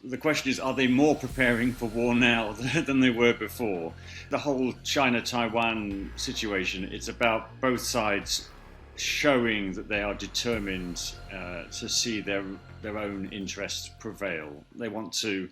the question is, are they more preparing for war now than they were before? The whole China-Taiwan situation, it's about both sides showing that they are determined to see their own interests prevail. They want to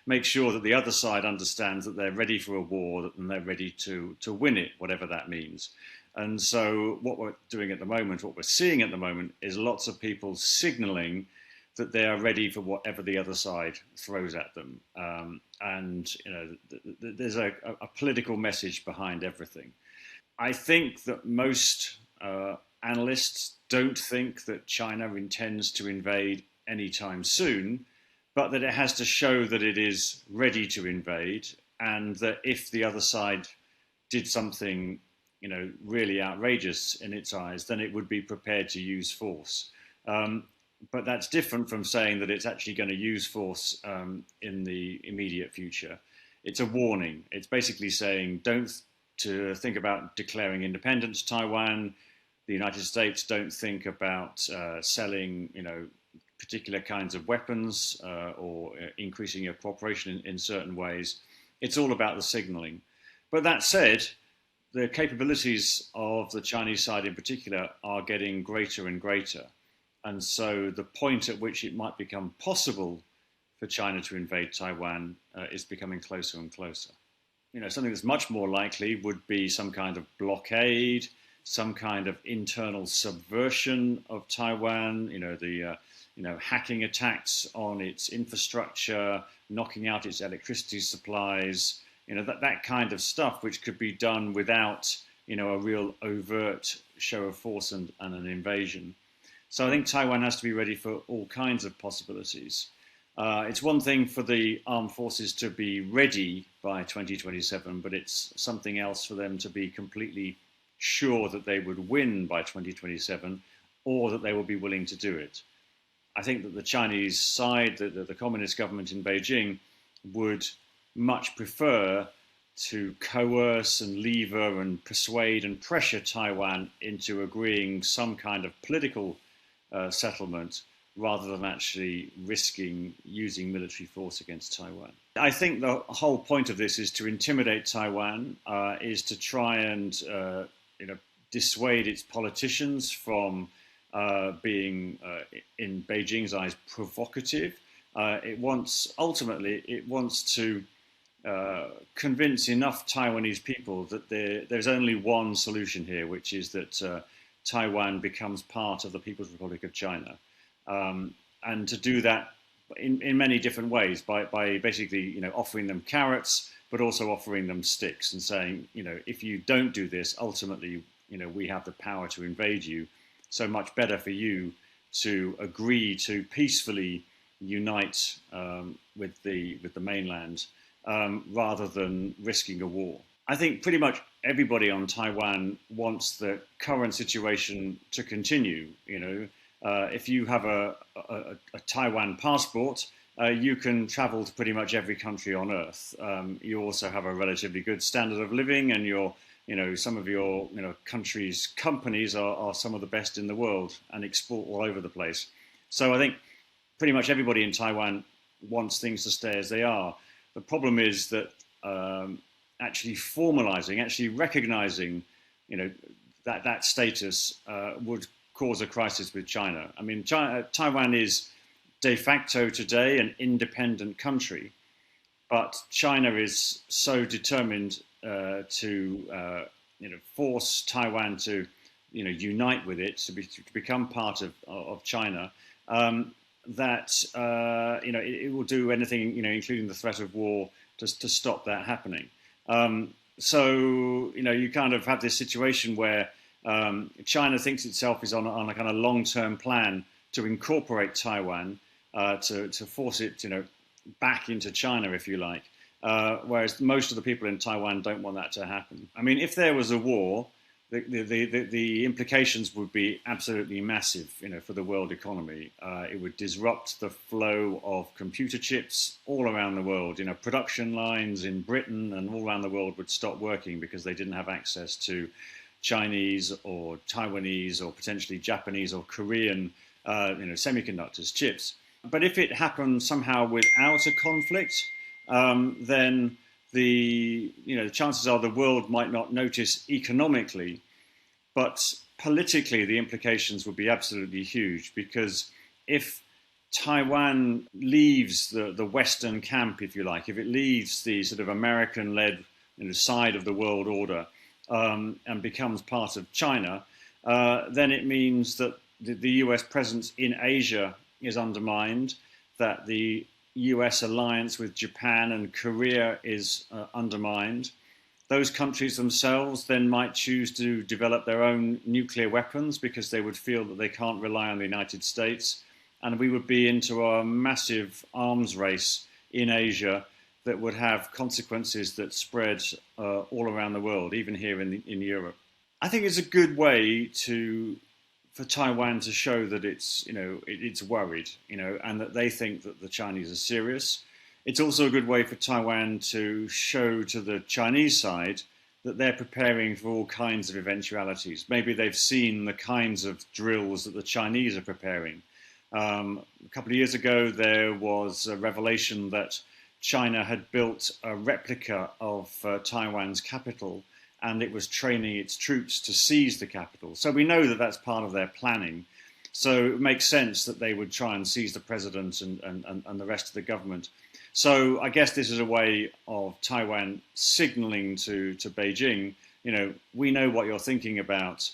make sure that the other side understands that they're ready for a war and they're ready to win it, whatever that means. And so what we're doing at the moment, what we're seeing at the moment, is lots of people signalling that they are ready for whatever the other side throws at them. And there's a political message behind everything. I think that most analysts don't think that China intends to invade anytime soon, but that it has to show that it is ready to invade, and that if the other side did something, really outrageous in its eyes, then it would be prepared to use force. But that's different from saying that it's actually going to use force in the immediate future. It's a warning. It's basically saying, don't think about declaring independence to Taiwan. The United States don't think about selling, particular kinds of weapons or increasing your cooperation in certain ways. It's all about the signaling. But that said, the capabilities of the Chinese side in particular are getting greater and greater. And so the point at which it might become possible for China to invade Taiwan is becoming closer and closer. Something that's much more likely would be some kind of blockade, some kind of internal subversion of Taiwan, hacking attacks on its infrastructure, knocking out its electricity supplies, that kind of stuff, which could be done without, a real overt show of force and an invasion. So I think Taiwan has to be ready for all kinds of possibilities. It's one thing for the armed forces to be ready by 2027, but it's something else for them to be completely sure that they would win by 2027, or that they will be willing to do it. I think that the Chinese side, the communist government in Beijing, would much prefer to coerce and lever and persuade and pressure Taiwan into agreeing some kind of political settlement, rather than actually risking using military force against Taiwan. I think the whole point of this is to intimidate Taiwan, is to try and dissuade its politicians from being, in Beijing's eyes, provocative. It wants to convince enough Taiwanese people that there's only one solution here, which is that Taiwan becomes part of the People's Republic of China. And to do that in many different ways, by basically offering them carrots, but also offering them sticks and saying, if you don't do this, ultimately, we have the power to invade you. So much better for you to agree to peacefully unite with the mainland, rather than risking a war. I think pretty much everybody on Taiwan wants the current situation to continue. If you have a Taiwan passport, you can travel to pretty much every country on earth. You also have a relatively good standard of living, and some of your country's companies are some of the best in the world and export all over the place. So I think pretty much everybody in Taiwan wants things to stay as they are. The problem is that actually formalizing, actually recognizing, that status would cause a crisis with China. I mean, Taiwan is de facto today an independent country, but China is so determined to force Taiwan to unite with it, to become part of China, that it will do anything, including the threat of war, to stop that happening. So you kind of have this situation where China thinks itself is on a kind of long-term plan to incorporate Taiwan, to force it back into China, if you like. Whereas most of the people in Taiwan don't want that to happen. I mean, if there was a war, the implications would be absolutely massive, for the world economy. It would disrupt the flow of computer chips all around the world. Production lines in Britain and all around the world would stop working because they didn't have access to Chinese or Taiwanese or potentially Japanese or Korean, semiconductors, chips. But if it happens somehow without a conflict, then the chances are the world might not notice economically, but politically the implications would be absolutely huge, because if Taiwan leaves the Western camp, if you like, if it leaves the sort of American-led side of the world order and becomes part of China, then it means that the US presence in Asia is undermined, that the US alliance with Japan and Korea is undermined. Those countries themselves then might choose to develop their own nuclear weapons because they would feel that they can't rely on the United States. And we would be into a massive arms race in Asia that would have consequences that spread all around the world, even here in Europe. I think it's a good way for Taiwan to show that it's worried, and that they think that the Chinese are serious. It's also a good way for Taiwan to show to the Chinese side that they're preparing for all kinds of eventualities. Maybe they've seen the kinds of drills that the Chinese are preparing. A couple of years ago, there was a revelation that China had built a replica of Taiwan's capital, and it was training its troops to seize the capital. So we know that that's part of their planning. So it makes sense that they would try and seize the president and the rest of the government. So I guess this is a way of Taiwan signaling to Beijing, we know what you're thinking about.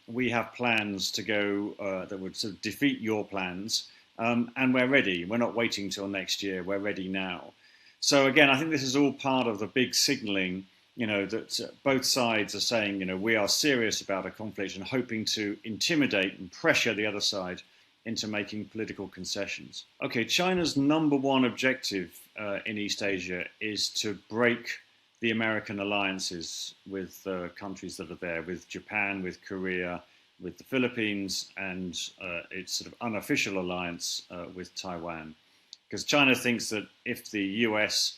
We have plans to go that would sort of defeat your plans, and we're ready. We're not waiting till next year. We're ready now. So again, I think this is all part of the big signaling, that both sides are saying, we are serious about a conflict and hoping to intimidate and pressure the other side into making political concessions. Okay, China's number one objective in East Asia is to break the American alliances with countries that are there, with Japan, with Korea, with the Philippines, and its sort of unofficial alliance with Taiwan. Because China thinks that if the US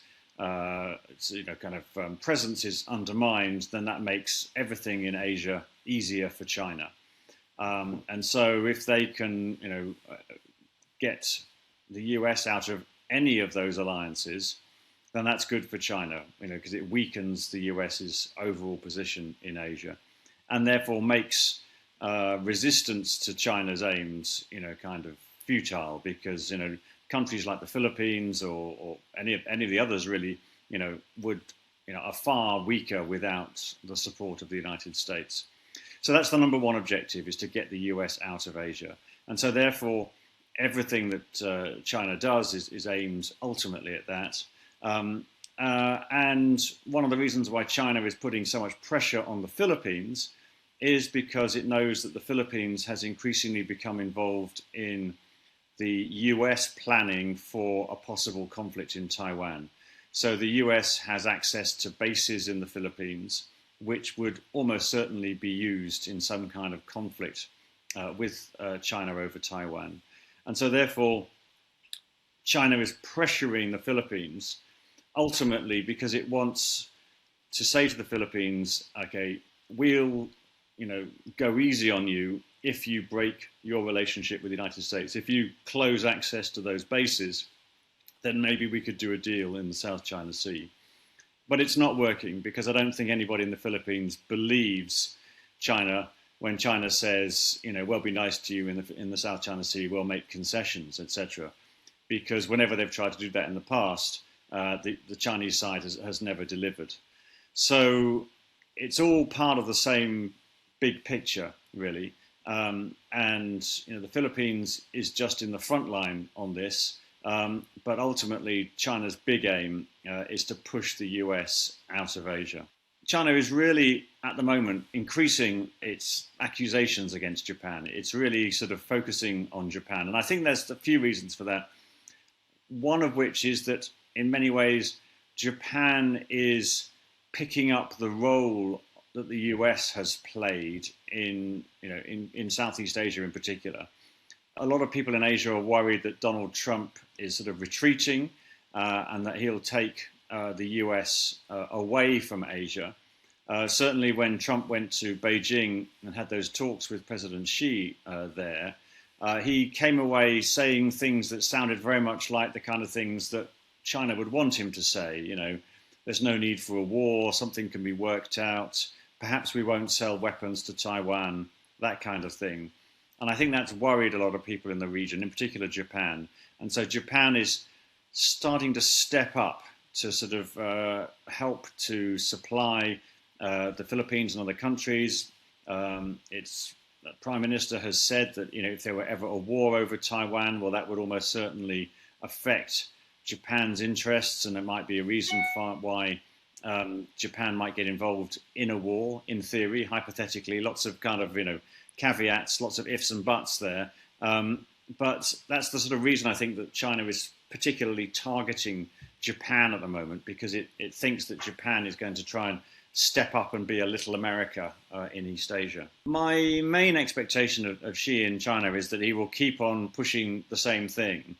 presence is undermined, then that makes everything in Asia easier for China. And so if they can, get the US out of any of those alliances, then that's good for China, because it weakens the US's overall position in Asia, and therefore makes resistance to China's aims, kind of futile, because countries like the Philippines or any of the others really, are far weaker without the support of the United States. So that's the number one objective, is to get the US out of Asia. And so therefore, everything that China does is aimed ultimately at that. And one of the reasons why China is putting so much pressure on the Philippines is because it knows that the Philippines has increasingly become involved in the US planning for a possible conflict in Taiwan. So the US has access to bases in the Philippines, which would almost certainly be used in some kind of conflict with China over Taiwan. And so therefore, China is pressuring the Philippines ultimately because it wants to say to the Philippines, okay, we'll go easy on you if you break your relationship with the United States. If you close access to those bases, then maybe we could do a deal in the South China Sea. But it's not working, because I don't think anybody in the Philippines believes China when China says, we'll be nice to you in the South China Sea, we'll make concessions, etc. Because whenever they've tried to do that in the past, the Chinese side has never delivered. So it's all part of the same big picture, really. And the Philippines is just in the front line on this. But ultimately, China's big aim is to push the US out of Asia. China is really, at the moment, increasing its accusations against Japan. It's really sort of focusing on Japan. And I think there's a few reasons for that. One of which is that, in many ways, Japan is picking up the role that the US has played in Southeast Asia in particular. A lot of people in Asia are worried that Donald Trump is sort of retreating and that he'll take the US away from Asia. Certainly when Trump went to Beijing and had those talks with President Xi there, He came away saying things that sounded very much like the kind of things that China would want him to say. There's no need for a war, something can be worked out, perhaps we won't sell weapons to Taiwan, that kind of thing. And I think that's worried a lot of people in the region, in particular Japan. And so Japan is starting to step up to sort of help to supply the Philippines and other countries. Its Prime Minister has said that if there were ever a war over Taiwan, well, that would almost certainly affect Japan's interests, and it might be a reason for why Japan might get involved in a war, in theory, hypothetically. Lots of kind of, caveats, lots of ifs and buts there. But that's the sort of reason I think that China is particularly targeting Japan at the moment, because it thinks that Japan is going to try and step up and be a little America in East Asia. My main expectation of Xi in China is that he will keep on pushing the same thing.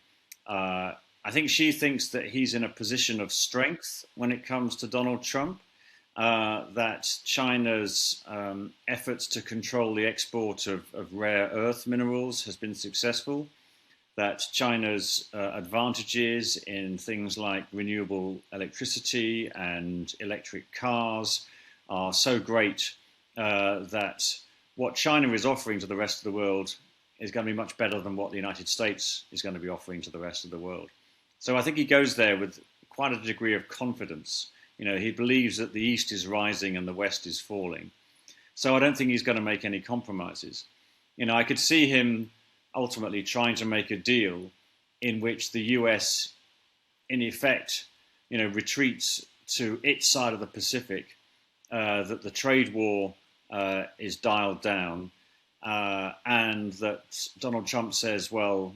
I think Xi thinks that he's in a position of strength when it comes to Donald Trump, that China's efforts to control the export of rare earth minerals has been successful, that China's advantages in things like renewable electricity and electric cars are so great that what China is offering to the rest of the world is going to be much better than what the United States is going to be offering to the rest of the world. So I think he goes there with quite a degree of confidence. He believes that the East is rising and the West is falling. So I don't think he's going to make any compromises. I could see him ultimately trying to make a deal in which the US, in effect, retreats to its side of the Pacific, that the trade war is dialed down, and that Donald Trump says, well,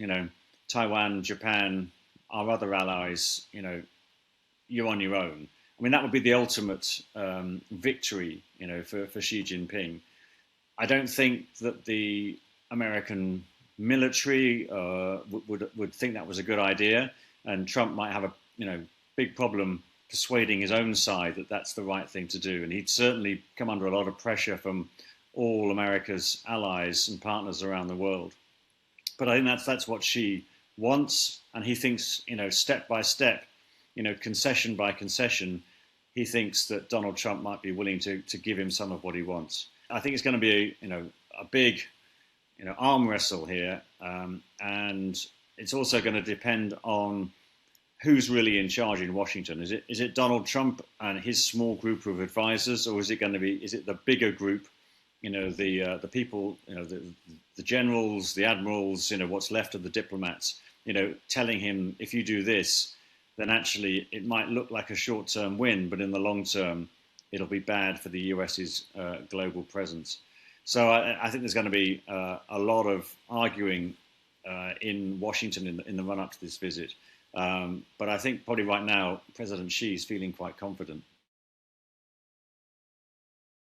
Taiwan, Japan, our other allies, you're on your own. I mean, that would be the ultimate victory, for Xi Jinping. I don't think that the American military would think that was a good idea, and Trump might have a big problem persuading his own side that that's the right thing to do. And he'd certainly come under a lot of pressure from all America's allies and partners around the world. But I think that's what Xi wants, and he thinks, step by step, concession by concession, he thinks that Donald Trump might be willing to give him some of what he wants. I think it's going to be a big arm wrestle here, and it's also going to depend on who's really in charge in Washington. Is it Donald Trump and his small group of advisors, or is it the bigger group? The people, the generals, the admirals, what's left of the diplomats, telling him, if you do this, then actually it might look like a short-term win, but in the long term, it'll be bad for the US's global presence. So I think there's going to be a lot of arguing in Washington in the run-up to this visit. But I think probably right now, President Xi is feeling quite confident.